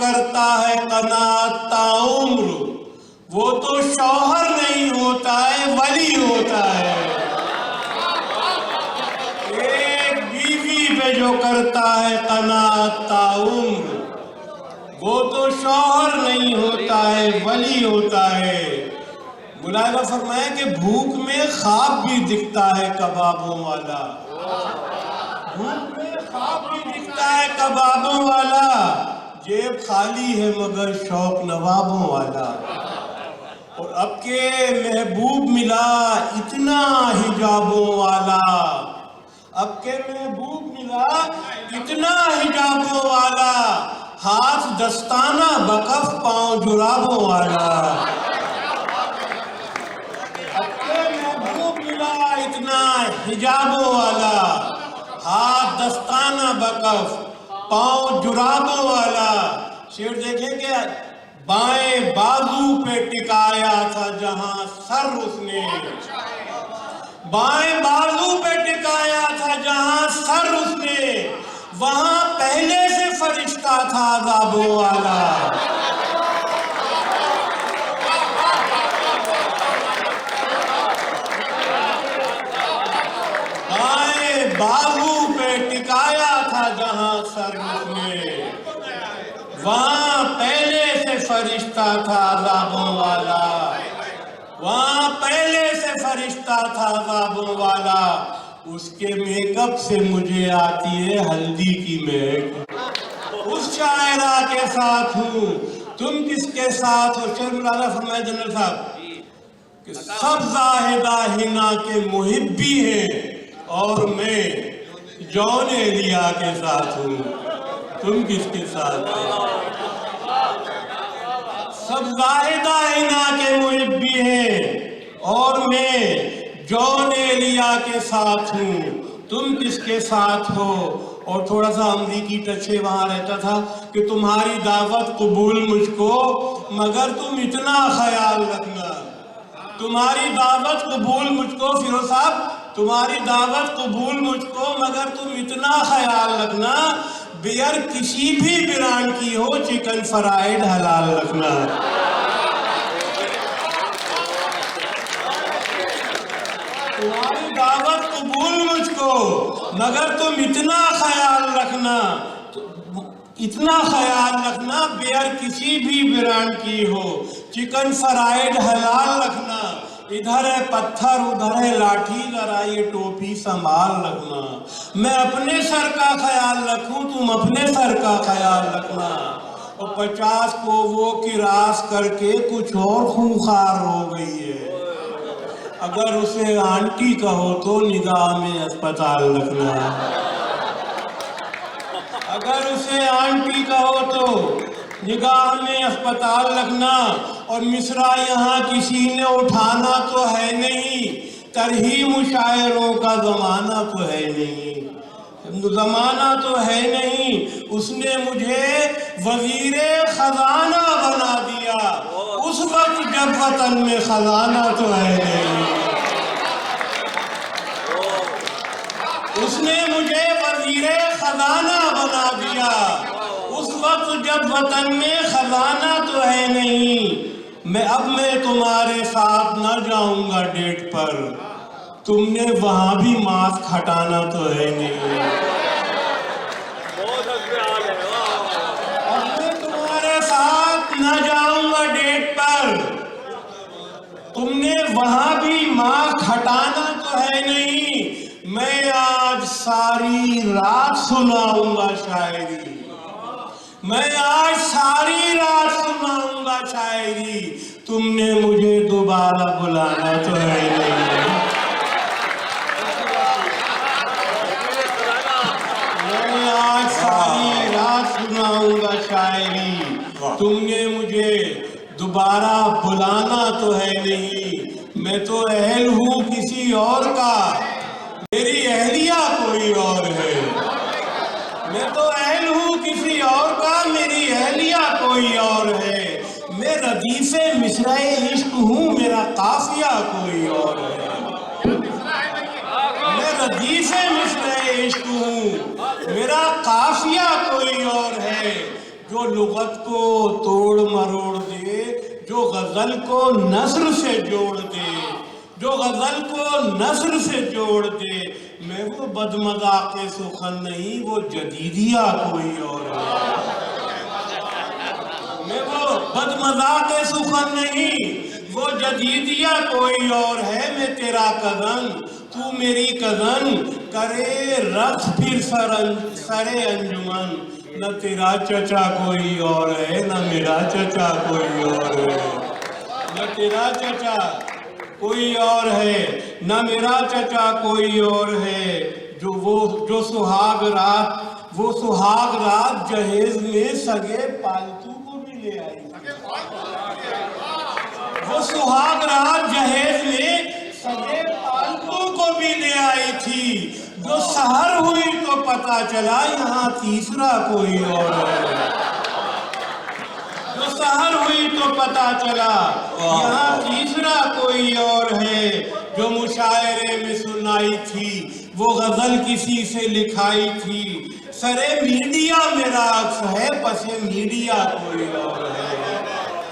کرتا ہے قناعت تاعمر وہ تو شوہر نہیں ہوتا ہے ولی ہوتا ہے۔ ایک بیوی پہ جو کرتا ہے قناعت تاعمر وہ تو شوہر نہیں ہوتا ہے ولی ہوتا ہے۔ ملاحظہ فرمایا کہ بھوک میں خواب بھی دکھتا ہے کبابوں والا، بھوک میں خواب بھی دکھتا ہے کبابوں والا، جیب خالی ہے مگر شوق نوابوں والا۔ اور اب کے محبوب ملا اتنا حجابوں والا، اب کے محبوب ملا اتنا حجابوں والا، ہاتھ دستانہ بکف پاؤں جرابوں والا۔ اب کے محبوب ملا اتنا حجابوں والا، ہاتھ دستانہ بکف پاؤں جرابوں والا۔ شعر دیکھیں کہ بائیں بازو پہ ٹکایا تھا جہاں سر اس نے، بائیں بازو پہ ٹکایا تھا جہاں سر اس نے، وہاں پہلے سے فرشتہ تھا عذابوں والا۔ بائیں بازو پہ ٹکایا تھا جہاں سر اس نے، وہاں پہلے سے فرشتہ تھا عذابوں والا، وہاں پہلے سے فرشتہ تھا عذابوں والا۔ اس کے میک اپ سے مجھے آتی ہے ہلدی کی مہک، اس شاعرہ کے ساتھ ہوں تم کس کے ساتھ ہو۔ شعر مولانا فرمائے جنرل صاحب کہ سب زاہدہ ہنا کے محب بھی ہیں اور میں جون ایلیا کے ساتھ ہوں، تم کس کے ساتھ ہو۔ سب زاہدہ ہنا کے محب بھی ہیں اور میں جون ایلیا کے ساتھ ہوں، تم کس کے ساتھ ہو۔ اور تھوڑا سا امریکی ٹچے وہاں رہتا تھا کہ تمہاری دعوت قبول مجھ کو مگر تم اتنا خیال رکھنا، تمہاری دعوت قبول مجھ کو فیروز صاحب، تمہاری دعوت قبول مجھ کو مگر تم اتنا خیال رکھنا، بیئر کسی بھی برانڈ کی ہو چکن فرائیڈ حلال رکھنا۔ تمہاری دعوت قبول مجھ کو مگر تم اتنا خیال رکھنا، اتنا خیال رکھنا، بیئر کسی بھی برانڈ کی ہو چکن فرائیڈ حلال رکھنا۔ ادھر ہے پتھر ادھر ہے لاٹھی، ذرا یہ ٹوپی سنبھال رکھنا، میں اپنے سر کا خیال رکھوں تم اپنے سر کا خیال رکھنا۔ اور 50 کو وہ کراس کر کے کچھ اور خونخوار ہو گئی ہے، اگر اسے آنٹی کہو تو نگاہ میں اسپتال رکھنا، اگر اسے آنٹی کہو تو نگاہ میں اسپتال رکھنا۔ اور مصرع یہاں کسی نے اٹھانا تو ہے نہیں، ترہی مشاعروں کا زمانہ تو ہے نہیں، زمانہ تو ہے نہیں، اس نے مجھے وزیر خزانہ بنا دیا اس وقت جب وطن میں خزانہ تو ہے نہیں، اس نے مجھے وزیر خزانہ بنا دیا اس وقت جب وطن میں خزانہ تو ہے نہیں۔ اب میں تمہارے ساتھ نہ جاؤں گا ڈیٹ پر، تم نے وہاں بھی ماسک ہٹانا تو ہے نہیں، اب میں تمہارے ساتھ نہ جاؤں گا ڈیٹ پر، تم نے وہاں بھی ماسک ہٹانا تو ہے نہیں۔ میں آج ساری رات سناؤں گا شاعری، میں آج ساری رات سناؤں گا شاعری، تم نے مجھے دوبارہ بلانا تو ہے نہیں، میں آج ساری رات سناؤں گا شاعری، تم نے مجھے دوبارہ بلانا تو ہے نہیں۔ میں تو اہل ہوں کسی اور کا، میری اہلیہ کوئی اور ہے، میں تو اہل ہوں کسی اور کا، میری اہلیہ کوئی اور ہے، میں ردیف مصرع عشق ہوں میرا قافیہ کوئی اور ہے، میں ردیف مصرع عشق ہوں میرا قافیہ کوئی اور ہے، جو لغت کو توڑ مروڑ دے، جو غزل کو نثر سے جوڑ دے، جو غزل کو نثر سے جوڑ دے، میں وہ بدمذاق سخن نہیں، وہ جدیدیہ کوئی اور ہے۔ میں وہ بدمذاق سخن نہیں، وہ جدیدیہ کوئی اور ہے۔ میں تیرا کزن، تو میری کزن، کرے رقص پھر سرے انجمن، نہ تیرا چچا کوئی اور ہے، نہ میرا چچا کوئی اور ہے، نہ تیرا چچا کوئی اور ہے، نہ میرا چچا کوئی اور ہے۔ جو سہاگ رات جہیز میں سگے پالتو کو بھی لے آئی، وہ سہاگ رات جہیز میں سگے پالتو کو بھی لے آئی تھی۔ جو سحر ہوئی تو پتا چلا یہاں تیسرا کوئی اور ہے، جو سحر ہوئی تو پتا چلا یہاں تیسرا کوئی اور ہے۔ جو مشاعرے میں سنائی تھی وہ غزل کسی سے لکھائی تھی، سرے میڈیا میرا عکس ہے، پسے میڈیا کوئی اور ہے،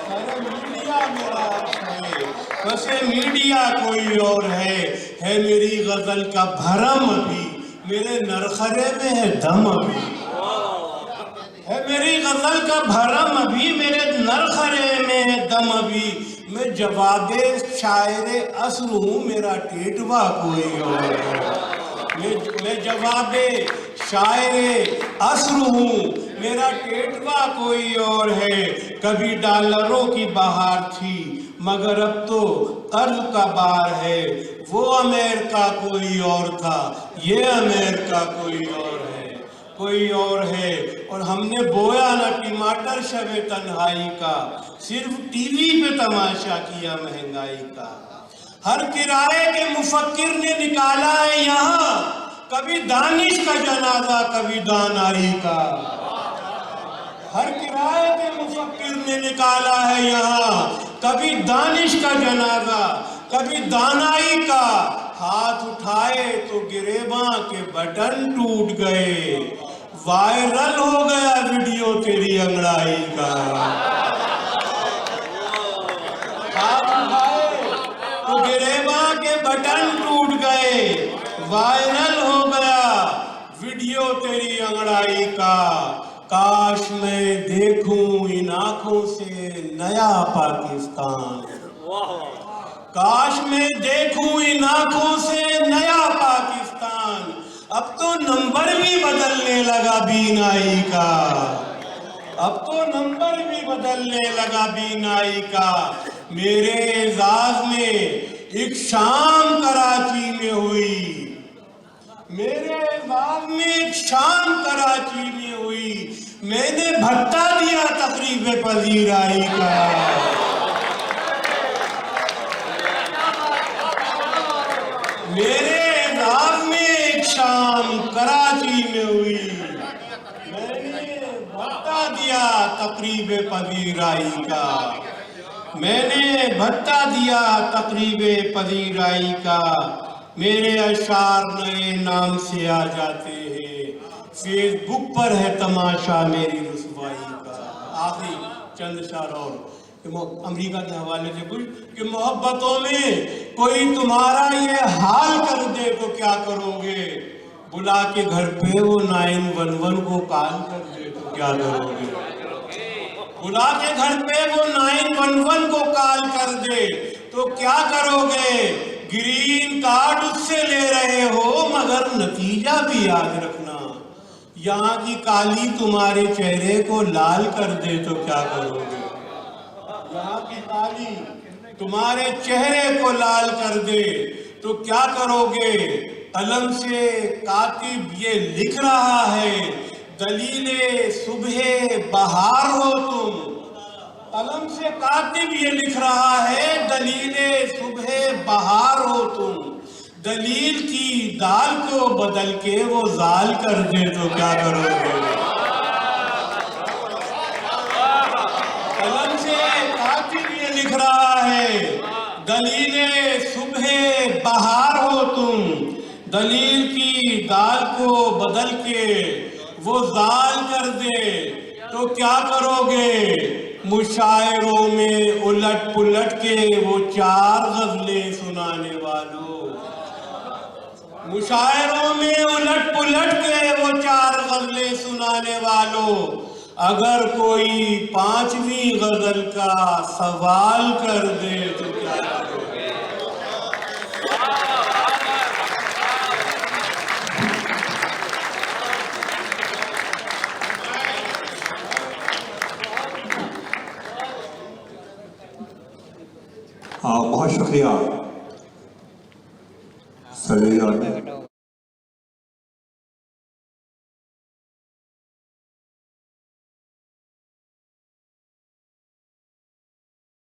سرے میڈیا میرا عکس ہے، پسے میڈیا کوئی اور ہے میری غزل کا بھرم ابھی، میرے نرخرے میں ہے دم ابھی، ہے میری غزل کا بھرم ابھی، میرے نرخرے میں ہے دم ابھی۔ میں جواب شاعر عصر ہوں، میرا ٹیٹوا کوئی اور ہے، میں جواب شاعر عصر ہوں، میرا ٹیٹوا کوئی اور ہے۔ کبھی ڈالروں کی بہار تھی مگر اب تو قرض کا بار ہے، وہ امریکہ کوئی اور تھا، یہ امریکہ کوئی اور ہے، کوئی اور ہے۔ اور ہم نے بویا نہ ٹماٹر شب تنہائی کا، صرف ٹی وی پہ تماشا کیا مہنگائی کا۔ ہر کرائے کے مفکر نے نکالا ہے یہاں، کبھی دانش کا جنازہ کبھی دانائی کا، ہر کرائے کے مفکر نے نکالا ہے یہاں، کبھی دانش کا جنازہ کبھی دانائی کا۔ ہاتھ اٹھائے تو گریباں کے بٹن ٹوٹ گئے، وائرل ہو گیا ویڈیو تیری انگڑائی کا۔ ہاتھ اٹھائے تو گریباں کے بٹن ٹوٹ گئے، وائرل ہو گیا ویڈیو تیری انگڑائی کا۔ کاش میں دیکھوں ان آنکھوں سے نیا پاکستان، کاش میں دیکھوں ان آنکھوں سے نیا پاکستان۔ اب تو نمبر بھی بدلنے لگا بینائی کا، اب تو نمبر بھی بدلنے لگا بینائی کا۔ میرے اعزاز میں ایک شام کراچی میں ہوئی، میرے اعزاز میں ایک شام کراچی میں ہوئی، میں نے بھٹا دیا تقریب پذیرائی کا۔ میرے اعزاز میں ایک شام کراچی میں ہوئی، میں نے بھٹا دیا تقریب پذیرائی کا، میں نے بھٹا دیا تقریب پذیرائی کا۔ میرے اشعار نئے نام سے آ جاتے ہیں، فیس بک پر ہے تماشا میری رسوائی کا۔ آخری چند اشعار اور امریکہ کے حوالے سے کچھ کہ محبتوں میں کوئی تمہارا یہ حال کر دے تو کیا کرو گے، بلا کے گھر پہ وہ 911 کو کال کر دے تو کیا کرو گے، بلا کے گھر پہ وہ 911 کو کال کر دے تو کیا کرو گے۔ گرین کارڈ اس سے لے رہے ہو مگر نتیجہ بھی یاد رکھنا، یہاں کی کالی تمہارے چہرے کو لال کر دے تو کیا کرو گے، یہاں کی کالی تمہارے چہرے کو لال کر دے تو کیا کرو گے۔ قلم سے کاتب یہ لکھ رہا ہے، دلیل صبح بہار ہو تم، قلم سے کاتب یہ لکھ رہا ہے، دلیل صبح بہار ہو تم، دلیل کی دال کو بدل کے وہ زال کر دے تو کیا کرو گے۔ قلم سے کاتب یہ لکھ رہا ہے، دلیل صبح بہار ہو تم، دلیل کی دال کو بدل کے وہ زال کر دے تو کیا کرو گے؟ مشاعروں میں الٹ پلٹ کے وہ 4 غزلیں سنانے والوں، مشاعروں میں الٹ پلٹ کے وہ 4 غزلیں سنانے والوں، اگر کوئی 5ویں غزل کا سوال کر دے تو کیا کرو گے؟ بہت شکریہ سر